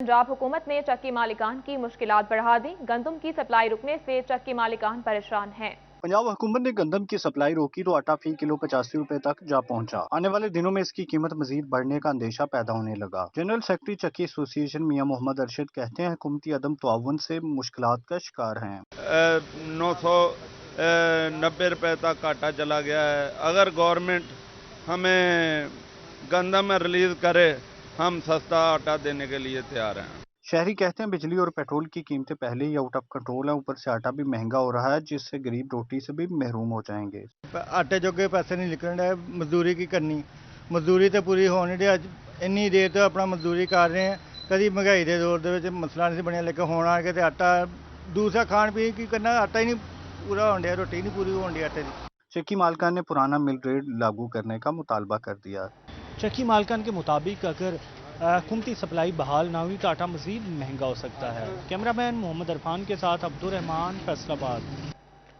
पंजाब हुकूमत ने चक्की मालिकान की मुश्किलात बढ़ा दी। गंदम की सप्लाई रुकने से चक्की मालिकान परेशान हैं। पंजाब हुकूमत ने गंदम की सप्लाई रोकी तो आटा फी किलो 85 रुपए तक जा पहुंचा। आने वाले दिनों में इसकी कीमत मजीद बढ़ने का अंदेशा पैदा होने लगा। जनरल सेक्रेटरी चक्की एसोसिएशन मियां मोहम्मद अरशद कहते हैं हुकूमती अदम तआवुन से मुश्किलात का शिकार हैं। 990 रुपए तक आटा चला गया है। अगर गवर्नमेंट हमें गंदम में रिलीज करे, हम सस्ता आटा देने के लिए तैयार हैं। शहरी कहते हैं बिजली और पेट्रोल की कीमतें पहले ही आउट ऑफ कंट्रोल हैं, ऊपर से आटा भी महंगा हो रहा है, जिससे गरीब रोटी से भी महरूम हो जाएंगे। आटे जोगे पैसे नहीं निकल रहे, मजदूरी की करनी, मजदूरी तो पूरी हो नहीं रही। अज इन्नी देर तो अपना मजदूरी कर रहे हैं, कभी महंगाई के दौर के मसला नहीं बनया, लेकिन होना आके तो आटा दूसरा खान पीन की करना, आटा ही नहीं पूरा होने, रोटी नहीं पूरी होने आटे की। चक्की मालिकान ने पुराना मिल रेट लागू करने का मुतालबा कर दिया। चक्की मालिकान के मुताबिक अगर हुकूमती सप्लाई बहाल ना हुई तो आटा मजीद महंगा हो सकता है। कैमरामैन मोहम्मद अरफान के साथ अब्दुर्रहमान, फैसलाबाद।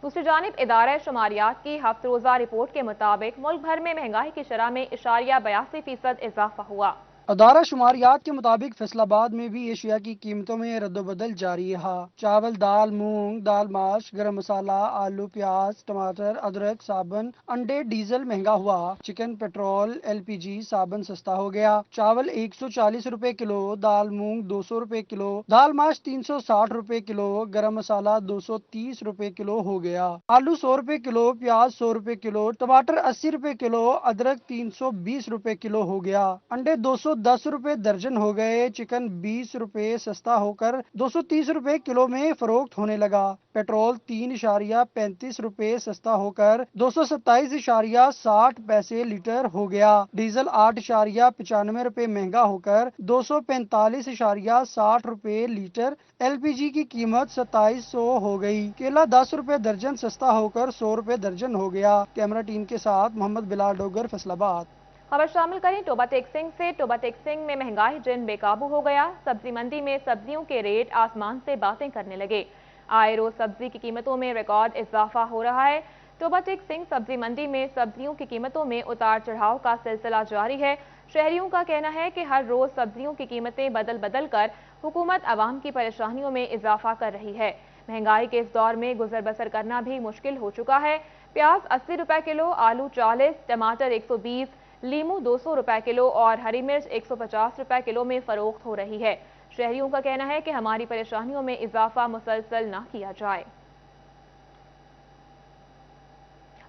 दूसरी जानिब इदारा शुमारियात की हफ्त रोज़ा रिपोर्ट के मुताबिक मुल्क भर में महंगाई की शरह में 82% इजाफा हुआ। अदारा शुमारियात के मुताबिक फैसलाबाद में भी एशिया की कीमतों में रद्दोबदल जारी है। चावल, दाल, मूंग दाल, माश, गरम मसाला, आलू, प्याज, टमाटर, अदरक, साबुन, अंडे, डीजल महंगा हुआ। चिकन, पेट्रोल, LPG, साबुन सस्ता हो गया। चावल 140 रुपए किलो, दाल मूंग 200 रुपए किलो, दाल माश 360 रुपए किलो, गरम मसाला 230 रुपए किलो हो गया। आलू 100 रुपए किलो, प्याज 100 रुपए किलो, टमाटर 80 रुपए किलो, अदरक 320 रुपए किलो हो गया। अंडे 210 रुपए दर्जन हो गए। चिकन 20 रुपए सस्ता होकर 230 रुपए किलो में फरोख्त होने लगा। पेट्रोल 3.35 रुपए सस्ता होकर 227.60 पैसे लीटर हो गया। डीजल 8.95 रुपए महंगा होकर 245.60 रुपए लीटर। LPG की कीमत 2700 हो गई। केला 10 रुपए दर्जन सस्ता होकर 100 रुपए दर्जन हो गया। कैमरा टीम के साथ मोहम्मद बिलाल डोगर, फैसलाबाद। खबर शामिल करें टोबा टेक्सिंग से। टोबा टेक्सिंग में महंगाई जिन बेकाबू हो गया। सब्जी मंडी में सब्जियों के रेट आसमान से बातें करने लगे। आए रोज सब्जी की कीमतों में रिकॉर्ड इजाफा हो रहा है। टोबा टेक्सिंग सब्जी मंडी में सब्जियों की कीमतों में उतार चढ़ाव का सिलसिला जारी है। शहरियों का कहना है कि हर रोज सब्जियों की कीमतें बदल बदल कर हुकूमत आवाम की परेशानियों में इजाफा कर रही है। महंगाई के इस दौर में गुजर बसर करना भी मुश्किल हो चुका है। प्याज 80 रुपए किलो, आलू 40, टमाटर 120, लीमू 200 रुपए किलो और हरी मिर्च 150 रुपए किलो में फरोख्त हो रही है। शहरियों का कहना है कि हमारी परेशानियों में इजाफा मुसलसल ना किया जाए।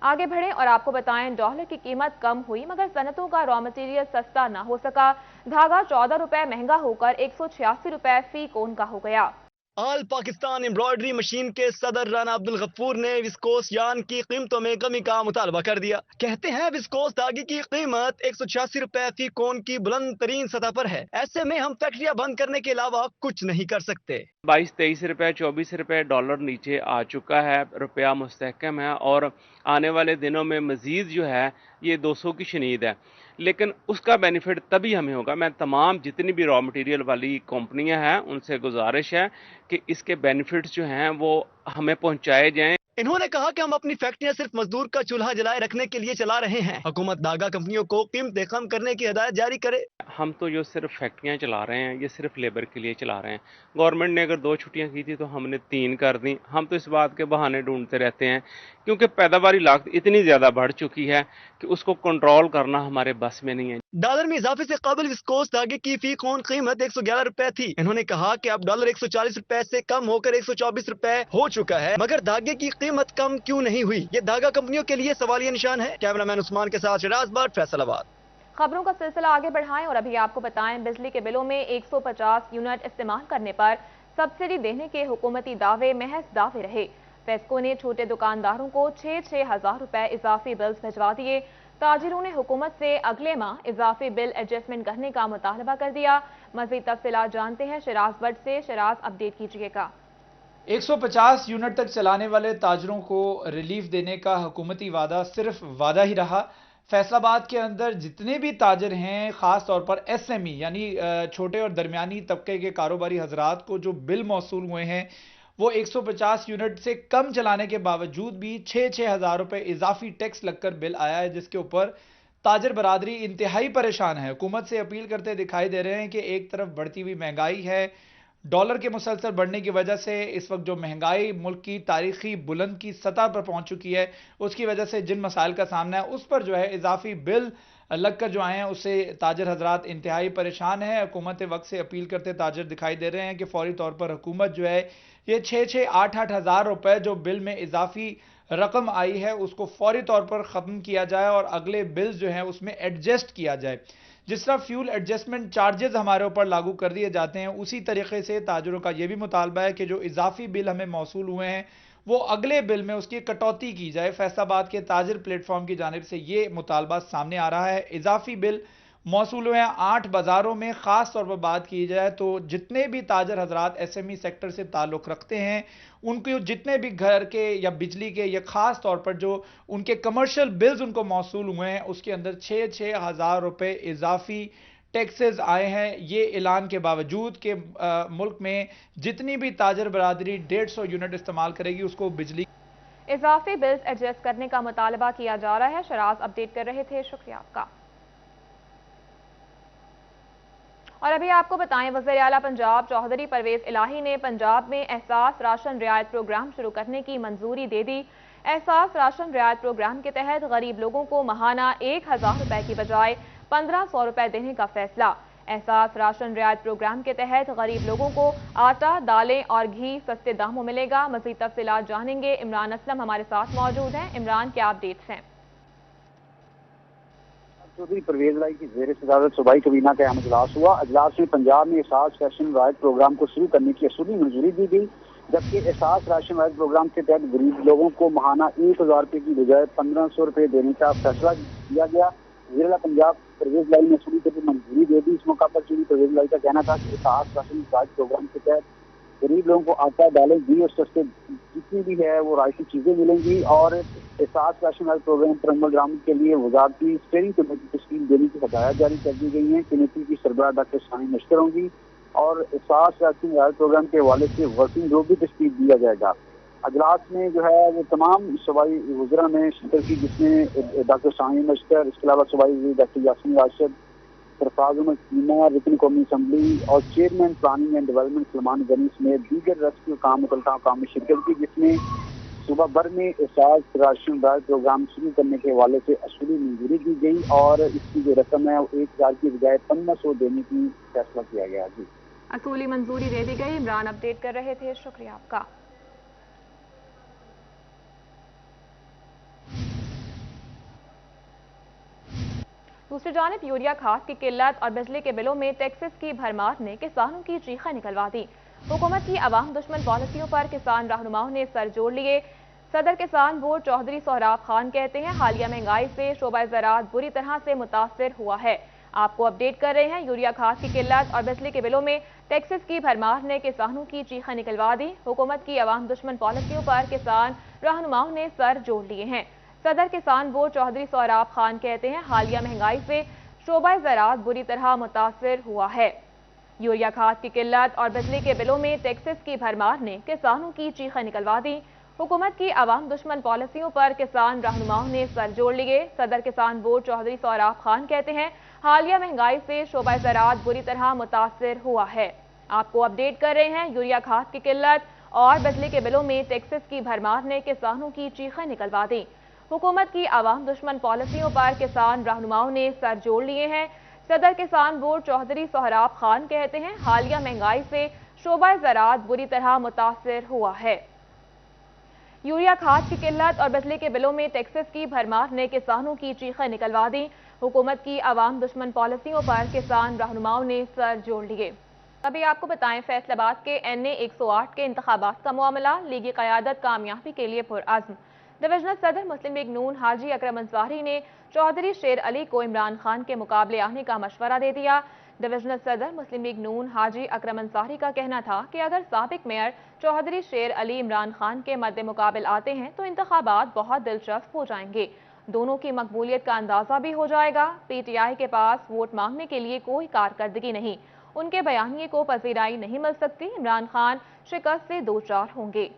आगे बढ़ें और आपको बताएं, डॉलर की कीमत कम हुई मगर सनतों का रॉ मटेरियल सस्ता ना हो सका। धागा 14 रुपए महंगा होकर 186 रुपए फी कोन का हो गया। आल पाकिस्तान एम्ब्रॉयडरी मशीन के सदर राना अब्दुल गफूर ने विस्कोस यान की कीमतों में कमी का मुतालबा कर दिया। कहते हैं विस्कोस धागे की कीमत 186 रुपए फी कोन की बुलंद तरीन सतह पर है। ऐसे में हम फैक्ट्रियां बंद करने के अलावा कुछ नहीं कर सकते। 22-23 रुपए 24 रुपए डॉलर नीचे आ चुका है। रुपया मुस्तहकम है और आने वाले दिनों में मजीद जो है ये 200 की शनीद है, लेकिन उसका बेनिफिट तभी हमें होगा। मैं तमाम जितनी भी रॉ मटेरियल वाली कंपनियां हैं उनसे गुजारिश है कि इसके बेनिफिट्स जो हैं वो हमें पहुंचाए जाएं। इन्होंने कहा कि हम अपनी फैक्ट्रियां सिर्फ मजदूर का चूल्हा जलाए रखने के लिए चला रहे हैं। हुकूमत धागा कंपनियों को कीमतें कम करने की हिदायत जारी करे। हम तो जो सिर्फ फैक्ट्रियां चला रहे हैं ये सिर्फ लेबर के लिए चला रहे हैं। गवर्नमेंट ने अगर 2 छुट्टियां की थी तो हमने 3 कर दी। हम तो इस बात के बहाने ढूंढते रहते हैं क्योंकि पैदावारी लागत इतनी ज्यादा बढ़ चुकी है कि उसको कंट्रोल करना हमारे बस में नहीं है। डॉलर में इजाफे से कबल विस्कोस धागे की फी कोन कीमत 111 रुपए थी। इन्होंने कहा कि अब डॉलर 140 रुपए से कम होकर 124 रुपए हो चुका है, मगर धागे की कीमत कम क्यों नहीं हुई, ये धागा कंपनियों के लिए सवालिया निशान है। कैमरामैन उस्मान के साथ शिराज बाट, फैसलाबाद। खबरों का सिलसिला आगे बढ़ाएं और अभी आपको बताएं, बिजली के बिलों में 150 यूनिट इस्तेमाल करने पर सब्सिडी देने के हुकूमती दावे महज दावे रहे। फेस्को ने छोटे दुकानदारों को 6-6 हजार रुपए इजाफी बिल्स भिजवा दिए। ताजिरों ने हुकूमत से अगले माह इजाफी बिल एडजस्टमेंट करने का मुतालबा कर दिया। मजीद तफसीलात जानते हैं शिराज बट से। शिराज, अपडेट कीजिएगा। 150 यूनिट तक चलाने वाले ताजरों को रिलीफ देने का हुकूमती वादा सिर्फ वादा ही रहा। फैसलाबाद के अंदर जितने भी ताजर हैं, ख़ास तौर पर SME यानी छोटे और दरमियानी तबके के कारोबारी हजरात को जो बिल मौसूल हुए हैं वो 150 यूनिट से कम चलाने के बावजूद भी 6-6 हज़ार रुपये इजाफी टैक्स लगकर बिल आया है, जिसके ऊपर ताजर बरादरी इंतहाई परेशान है। हुकूमत से अपील करते दिखाई दे रहे हैं कि एक तरफ बढ़ती हुई महंगाई है, डॉलर के मुसलसल बढ़ने की वजह से इस वक्त जो महंगाई मुल्क की तारीखी बुलंद की सतह पर पहुंच चुकी है, उसकी वजह से जिन मसाइल का सामना है उस पर जो है इजाफी बिल लगकर जो आए हैं उससे ताजर हजरात इंतहाई परेशान है। हुकूमत वक्त से अपील करते ताजर दिखाई दे रहे हैं कि फौरी तौर पर हुकूमत जो है ये 6-8 हज़ार रुपए जो बिल में इजाफी रकम आई है उसको फौरी तौर पर ख़त्म किया जाए और अगले बिल जो है उसमें एडजस्ट किया जाए। जिस तरह फ्यूल एडजस्टमेंट चार्जेस हमारे ऊपर लागू कर दिए जाते हैं, उसी तरीके से ताजरों का यह भी मुतालबा है कि जो इजाफी बिल हमें मौसूल हुए हैं वो अगले बिल में उसकी कटौती की जाए। फैसलाबाद के ताजर प्लेटफॉर्म की जानिब से ये मुतालबा सामने आ रहा है। इजाफी बिल मौसूल हुए हैं 8 बाज़ारों में। ख़ास तौर पर बात की जाए तो जितने भी ताजर हजरात SME सेक्टर से ताल्लुक़ रखते हैं, उनके जितने भी घर के या बिजली के या ख़ास तौर पर जो उनके कमर्शियल बिल्स उनको मौसूल हुए हैं उसके अंदर 6-6 हज़ार रुपये इजाफी टैक्सेस आए हैं। ये ऐलान के बावजूद कि मुल्क में जितनी भी ताजर बरादरी 150 यूनिट इस्तेमाल करेगी उसको बिजली इजाफी बिल्स एडजस्ट करने का मुतालबा किया जा रहा है। शराज अपडेट कर रहे थे, शुक्रिया आपका। और अभी आपको बताएं, वज़ीर आला पंजाब चौधरी परवेज इलाही ने पंजाब में एहसास राशन रियायत प्रोग्राम शुरू करने की मंजूरी दे दी। एहसास राशन रियायत प्रोग्राम के तहत गरीब लोगों को माहाना 1000 रुपए की बजाय 1500 रुपए देने का फैसला। एहसास राशन रियायत प्रोग्राम के तहत गरीब लोगों को आटा, दालें और घी सस्ते दामों मिलेगा। मज़ीद तफसीलात जानेंगे। इमरान असलम हमारे साथ मौजूद हैं। इमरान, क्या अपडेट्स हैं? चौधरी परवेज इलाही की ज़ेर सदारत सूबाई कबीना का अहम इजलास हुआ। इजलास में पंजाब में एहसास राशन रियायत प्रोग्राम को शुरू करने की असूली मंजूरी दी गई, जबकि एहसास राशन रियायत प्रोग्राम के तहत गरीब लोगों को माहाना 1000 रुपये की बजाय 1500 रुपये देने का फैसला किया गया। वज़ीर आला पंजाब परवेज इलाही ने असूली तौर पर मंजूरी दे दी। इस मौका पर चौधरी परवेज इलाही का कहना था कि एहसास राशन रियायत प्रोग्राम के तहत गरीब लोगों को आटा, दालें, घी और सस्ते जितनी भी है वो राशि चीज़ें मिलेंगी और एहसास राशन रियायत प्रोग्राम पर अमल दरामद के लिए वजारती स्टीयरिंग कमेटी तश्कील देने की हदायत जारी कर दी गई हैं। कमेटी की सरबराह डॉक्टर सानी मश्कर होंगी और एहसास राशन रियायत प्रोग्राम के हवाले से वर्किंग ग्रुप भी तश्कील दिया जाएगा। अजलास में जो है वो तमाम सूबाई वज़रा ने शिरकत की, जिसमें डॉक्टर सानी मश्कर, इसके अलावा सूबाई वज़ीर डॉक्टर यासीन राशिद, सरफराज अहमद कीमा, रुकन कौमी असम्बली और chairman planning and development Salman Ghani समेत दीगर रस्मी काम मुतल्लिका काम में शिरकत की, जिसमें सूबा भर में एहसास राशन रियायत प्रोग्राम शुरू करने के हवाले से असूली मंजूरी दी गई और इसकी जो रकम है वो 1000 की बजाय 1500 देने की फैसला किया गया। जी, असूली मंजूरी दे दी गई। इमरान अपडेट कर रहे थे, शुक्रिया आपका। दूसरी जानिब यूरिया खाद की किल्लत और बिजली के बिलों में टैक्सेस की भरमार ने किसानों की चीखें निकलवा दी। हुकूमत की अवाम दुश्मन पॉलिसियों पर किसान रहनुमाओं ने सर जोड़ लिए। सदर किसान बोर्ड चौधरी सोहराब खान कहते हैं, हालिया महंगाई से शोबा ज़राअत बुरी तरह से मुतासर हुआ है। आपको अपडेट कर रहे हैं, यूरिया खाद की किल्लत और बिजली के बिलों में टैक्सेस की भरमार ने किसानों की चीखें निकलवा दी। हुकूमत की अवाम दुश्मन पॉलिसियों पर किसान रहनुमाओं ने सर जोड़ लिए हैं। सदर किसान बोर्ड चौधरी सोहराब खान कहते हैं, हालिया महंगाई से शोबा ज़राअत बुरी तरह मुतासर हुआ है। यूरिया खाद की किल्लत और बिजली के बिलों में टैक्सेस की भरमार ने किसानों की चीखें निकलवा दी। हुकूमत की अवाम दुश्मन पॉलिसियों पर किसान रहनुमाओं ने सर जोड़ लिए। सदर किसान बोर्ड चौधरी सोहराब खान कहते हैं, हालिया महंगाई से शोबा ज़राअत बुरी तरह मुतासर हुआ है। आपको अपडेट कर रहे हैं, यूरिया खाद की किल्लत और बिजली के बिलों में टैक्सेस की भरमार ने किसानों की चीखें निकलवा दी। हुकूमत की अवाम दुश्मन पॉलिसियों पर किसान रहनुमाओं ने सर जोड़ लिए हैं। सदर किसान बोर्ड चौधरी सोहराब खान कहते हैं, हालिया महंगाई से शोबा ज़राअत बुरी तरह मुतासर हुआ है। यूरिया खाद की किल्लत और बिजली के बिलों में टैक्सेस की भरमार ने किसानों की चीखें निकलवा दी। हुकूमत की अवाम दुश्मन पॉलिसियों पर किसान रहनुमाओं ने सर जोड़ लिए। अभी आपको बताएं, फैसलाबाद के NA 108 के इंतखाबात का मामला, लीगी क़यादत कामयाबी के लिए पुरअज़्म। डिविजनल सदर मुस्लिम लीग नून हाजी अकरम अंसारी ने चौधरी शेर अली को इमरान खान के मुकाबले आने का मशवरा दे दिया। डिविजनल सदर मुस्लिम लीग नून हाजी अकरम अंसारी का कहना था कि अगर साबिक मेयर चौधरी शेर अली इमरान खान के मद्दे मुकाबिल आते हैं तो इंतखाबात बहुत दिलचस्प हो जाएंगे, दोनों की मकबूलियत का अंदाजा भी हो जाएगा। PTI के पास वोट मांगने के लिए कोई कारकर्दगी नहीं, उनके बयानिए को पजीराई नहीं मिल सकती। इमरान खान शिकस्त से दो चार होंगे।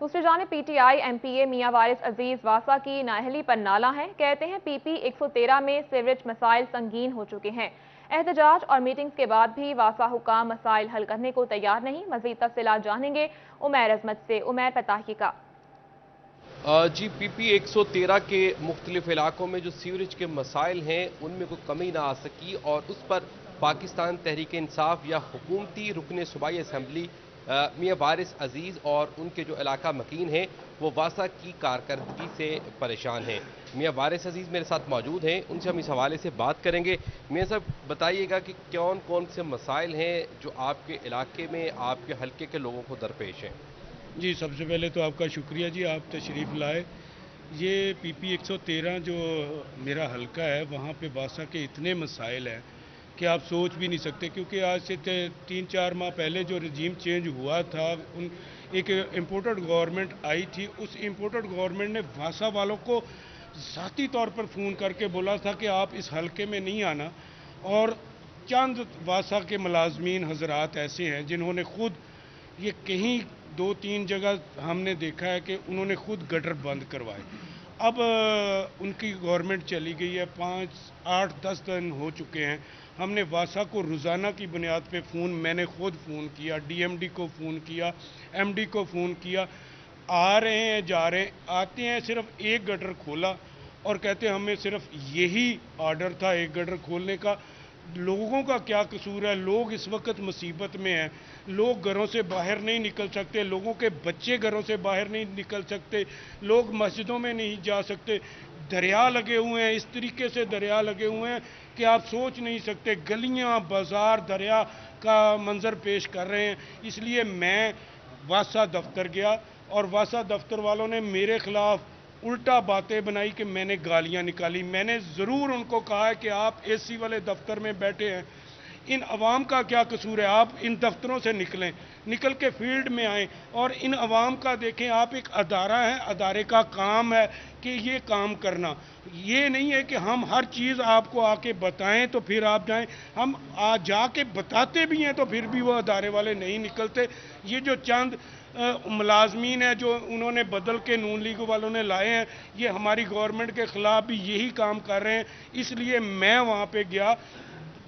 दूसरी जानिब PTI MPA मियां वारिस अजीज वासा की नाअहली पर नाला हैं। कहते हैं PP 113 में सीवरेज मसाइल संगीन हो चुके हैं। एहतजाज और मीटिंग्स के बाद भी वासा हुकाम मसाइल हल करने को तैयार नहीं। मजीद तफसीलात जानेंगे उमैर अजमत से। उमैर पताही का जी, PP 113 के मुख्तलिफ इलाकों में जो सीवरेज के मसाइल हैं उनमें कोई कमी ना आ सकी और उस पर पाकिस्तान तहरीक इंसाफ या हुकूमती रुकन सूबाई असम्बली मियां वारिस अजीज और उनके जो इलाका मकीन हैं वो वासा की कारकर्दगी से परेशान हैं। मियां वारिस अजीज मेरे साथ मौजूद हैं, उनसे हम इस हवाले से बात करेंगे। मियां साहब, बताइएगा कि कौन कौन से मसाइल हैं जो आपके इलाके में आपके हल्के के लोगों को दरपेश हैं? जी, सबसे पहले तो आपका शुक्रिया जी, आप तशरीफ़ लाए। ये PP 113 जो मेरा हल्का है वहाँ पे वासा के इतने मसाइल हैं कि आप सोच भी नहीं सकते, क्योंकि आज से 3-4 माह पहले जो रजीम चेंज हुआ था, एक इम्पोर्टेड गवर्नमेंट आई थी। उस इम्पोर्टेड गवर्नमेंट ने वासा वालों को ज़ाती तौर पर फ़ोन करके बोला था कि आप इस हल्के में नहीं आना, और चंद वासा के मुलाजमीन हजरात ऐसे हैं जिन्होंने खुद ये कहीं 2-3 जगह हमने देखा है कि उन्होंने खुद गटर बंद करवाए। अब उनकी गवर्नमेंट चली गई है, 5-8-10 दिन हो चुके हैं। हमने वासा को रोज़ाना की बुनियाद पे मैंने खुद फ़ोन किया, DMD को फ़ोन किया, MD को फ़ोन किया, आ रहे हैं जा रहे हैं, आते हैं सिर्फ एक गटर खोला और कहते हैं हमें सिर्फ यही आर्डर था एक गटर खोलने का। लोगों का क्या कसूर है? लोग इस वक्त मुसीबत में हैं, लोग घरों से बाहर नहीं निकल सकते, लोगों के बच्चे घरों से बाहर नहीं निकल सकते, लोग मस्जिदों में नहीं जा सकते, दरिया लगे हुए हैं, इस तरीके से दरिया लगे हुए हैं कि आप सोच नहीं सकते। गलियां, बाजार दरिया का मंजर पेश कर रहे हैं। इसलिए मैं वासा दफ्तर गया और वासा दफ्तर वालों ने मेरे खिलाफ उल्टा बातें बनाई कि मैंने गालियां निकाली। मैंने ज़रूर उनको कहा है कि आप AC वाले दफ्तर में बैठे हैं, इन अवाम का क्या कसूर है? आप इन दफ्तरों से निकलें, निकल के फील्ड में आएँ और इन अवाम का देखें। आप एक अदारा है, अदारे का काम है कि ये काम करना। ये नहीं है कि हम हर चीज़ आपको आके बताएं तो फिर आप जाएं। हम जाके बताते भी हैं तो फिर भी वो अदारे वाले नहीं निकलते। ये जो चंद मुलाजमीन है जो उन्होंने बदल के नून लीग वालों ने लाए हैं, ये हमारी गवर्नमेंट के ख़िलाफ़ भी यही काम कर रहे हैं। इसलिए मैं वहाँ पे गया,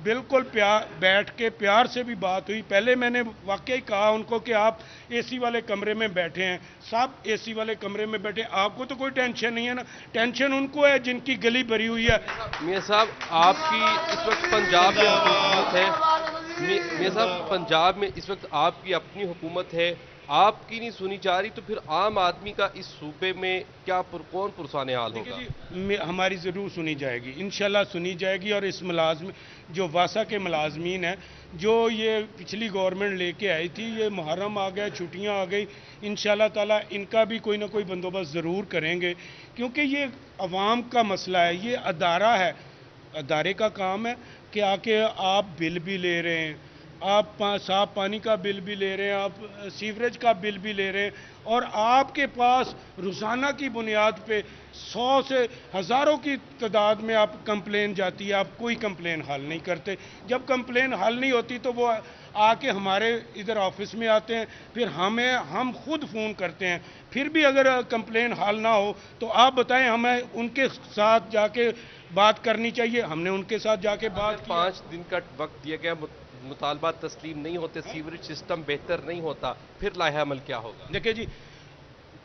बिल्कुल बैठ के प्यार से भी बात हुई। पहले मैंने वाकई कहा उनको कि आप AC वाले कमरे में बैठे हैं, सब AC वाले कमरे में बैठे, आपको तो कोई टेंशन नहीं है ना। टेंशन उनको है जिनकी गली भरी हुई है। मियां साहब, आपकी इस वक्त पंजाब में हुकूमत है। मियां साहब, पंजाब में इस वक्त आपकी अपनी हुकूमत है, आपकी नहीं सुनी जा रही, तो फिर आम आदमी का इस सूबे में क्या कौन पुरसान हाल होगा? हमारी ज़रूर सुनी जाएगी, इंशाल्लाह सुनी जाएगी। और इस मुलाजम जो वासा के मुलाजमीन हैं, जो ये पिछली गवर्नमेंट लेके आई थी, ये मुहर्रम आ गया, छुट्टियां आ गई, इंशाल्लाह ताला इनका भी कोई ना कोई बंदोबस्त ज़रूर करेंगे, क्योंकि ये अवाम का मसला है। ये अदारा है, अदारे का काम है कि आके आप बिल भी ले रहे हैं, आप साफ पानी का बिल भी ले रहे हैं, आप सीवरेज का बिल भी ले रहे हैं, और आपके पास रोज़ाना की बुनियाद पे 100 से हज़ारों की तादाद में आप कंप्लेन जाती है, आप कोई कंप्लेन हल नहीं करते। जब कंप्लेन हल नहीं होती तो वो आके हमारे इधर ऑफिस में आते हैं, फिर हम खुद फ़ोन करते हैं, फिर भी अगर कंप्लेन हल ना हो तो आप बताएं, हमें उनके साथ जाके बात करनी चाहिए। हमने उनके साथ जाके बात 5 दिन का वक्त दिया गया, मुतालबा तस्लीम नहीं होते, सीवरेज सिस्टम बेहतर नहीं होता, फिर लाहे अमल क्या होगा? देखिए जी,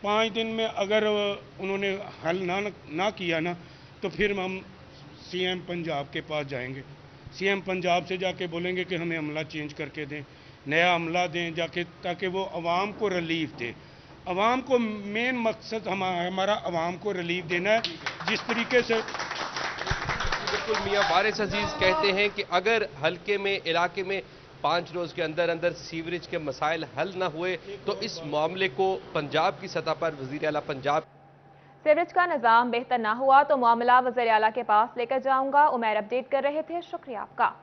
5 दिन में अगर उन्होंने हल ना किया ना, तो फिर हम CM पंजाब के पास जाएंगे। CM पंजाब से जाके बोलेंगे कि हमें अमला चेंज करके दें, नया अमला दें जाके, ताकि वो अवाम को रिलीफ दे। अवाम को मेन मकसद हमारा अवाम को रिलीफ देना है। जिस तरीके से बिल्कुल मियां वारिस अजीज कहते हैं कि अगर हल्के में, इलाके में 5 रोज़ के अंदर अंदर सीवरेज के मसाइल हल न हुए तो इस मामले को पंजाब की सतह पर वज़ीर आला पंजाब सीवरेज का निज़ाम बेहतर ना हुआ तो मामला वज़ीर आला के पास लेकर जाऊंगा। उमैर अपडेट कर रहे थे, शुक्रिया आपका।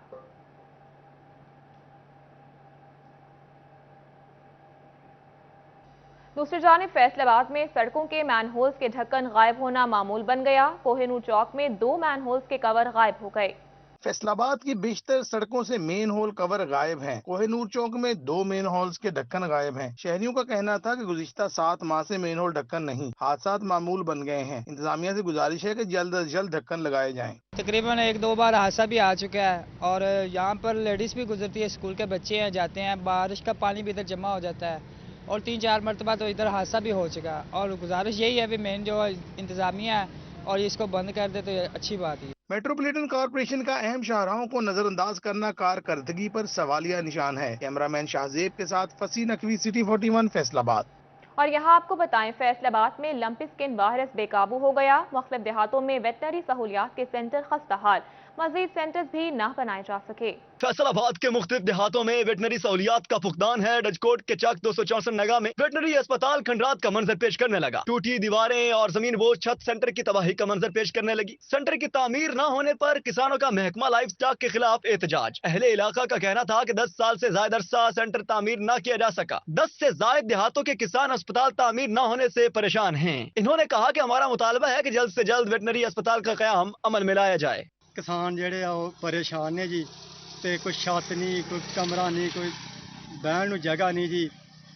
दूसरी जानिब फैसलाबाद में सड़कों के मैनहोल्स के ढक्कन गायब होना मामूल बन गया। कोहिनूर चौक में 2 मैनहोल्स के कवर गायब हो गए। फैसला आबाद की बेशतर सड़कों से मेन होल कवर गायब हैं। कोहिनूर चौक में 2 मेन होल्स के ढक्कन गायब हैं। शहरियों का कहना था कि गुज़िश्ता 7 माह से मेन होल ढक्कन नहीं, हादसात मामूल बन गए हैं। इंतजामिया से गुजारिश है कि जल्द अज जल्द ढक्कन लगाए जाएं। तकरीबन 1-2 बार हादसा भी आ चुका है और यहाँ पर लेडीज भी गुजरती है, स्कूल के बच्चे हैं जाते हैं, बारिश का पानी भी इधर जमा हो जाता है और 3-4 मरतबा तो इधर हादसा भी हो चुका है। और गुजारिश यही है कि मेन जो इंतजामिया है और इसको बंद कर दे तो ये अच्छी बात है। मेट्रोपॉलिटन कॉर्पोरेशन का अहम शाहराहों को नजरअंदाज करना कारकर्दगी पर सवालिया निशान है। कैमरामैन शाहजेब के साथ फसी नकवी, सिटी 41 फैसलाबाद। और यहाँ आपको बताएं, फैसलाबाद में लंपी स्किन वायरस बेकाबू हो गया। मुख्तलिफ देहातों में वेटनरी सहूलियात के सेंटर खस्ताहाल, मजीद सेंटर्स भी न बनाए जा सके। फैसलाबाद के मुख्तलिफ देहातों में वेटनरी सहूलियात का फुकदान है। डचकोट के चक 264 नगा में वेटनरी अस्पताल खंडरात का मंजर पेश करने लगा। टूटी दीवारें और जमीन बोझ छत सेंटर की तबाही का मंजर पेश करने लगी। सेंटर की तामीर न होने पर किसानों का महकमा लाइफ स्टॉक के खिलाफ एहतजाज। अहले इलाका का कहना था कि 10 साल से ज्यादा अरसा सेंटर तामीर न किया जा सका। 10 से ज्यादा देहातों के किसान अस्पताल तामीर न होने से परेशान हैं। इन्होंने कहा कि हमारा मुतालबा है कि जल्द से जल्द वेटनरी अस्पताल का क़याम अमल में लाया जाए। किसान जेड़े आ वो परेशान ने जी, ते कोई छत नहीं, कोई कमरा नहीं, कोई बहन नूं जगह नहीं जी।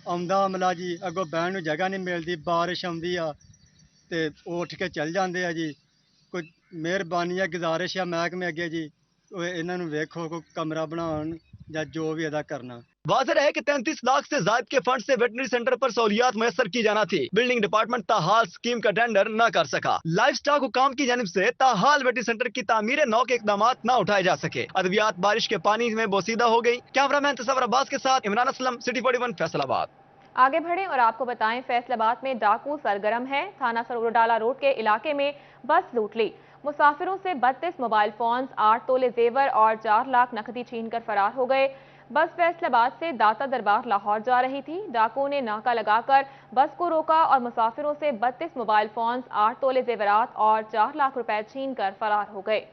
आउंदा अमला जी अगों बहन नूं जगह नहीं मिलती, बारिश आउंदी आ ते उठ के चल जांदे आ जी। कोई मेहरबानी है, गुजारिश है महकमे अगे जी, इन्हां नूं वेखो कोई कमरा बनाउण या जो भी अदा करना। वाज़ेह है कि 33 लाख से ज्यादा के फंड से वेटनरी सेंटर पर सहूलियात मुयस्सर की जाना थी। बिल्डिंग डिपार्टमेंट ताहाल स्कीम का टेंडर न कर सका। लाइफ स्टॉक हुकाम की जानिब से ताहाल वेटनरी सेंटर की तामीर नौ के इकदाम न उठाए जा सके। अद्वियात बारिश के पानी में बोसीदा हो गई। कैमरामैन तसव्वुर अब्बास के साथ इमरान असलम, सिटी 41 फैसलाबाद। आगे बढ़े और आपको बताएं, फैसलाबाद में डाकू सरगर्म है। थाना सरोडाला रोड के इलाके में बस लूट ली। मुसाफिरों से 32 मोबाइल फोन्स, 8 तोले जेवर और 4 लाख नकदी छीन कर फरार हो गए। बस फैसलाबाद से दाता दरबार लाहौर जा रही थी। डाकुओं ने नाका लगाकर बस को रोका और मुसाफिरों से 32 मोबाइल फोन्स, 8 तोले जेवरात और 4 लाख रुपए छीन कर फरार हो गए।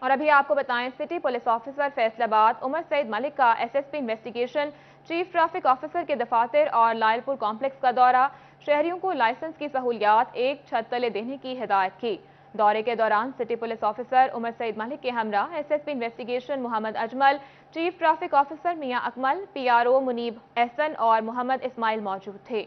और अभी आपको बताएं, city police officer Faisalabad Umar Saeed Malik का SSP investigation, chief traffic officer के दफातर और लायलपुर कॉम्प्लेक्स का दौरा। शहरियों को लाइसेंस की सहूलियात एक छत तले देने की हिदायत की। दौरे के दौरान city police officer Umar Saeed Malik के हमरा SSP investigation Mohammad Ajmal, chief traffic officer Mian Akmal, PRO Munib Ahsan और मोहम्मद इस्माइल मौजूद थे।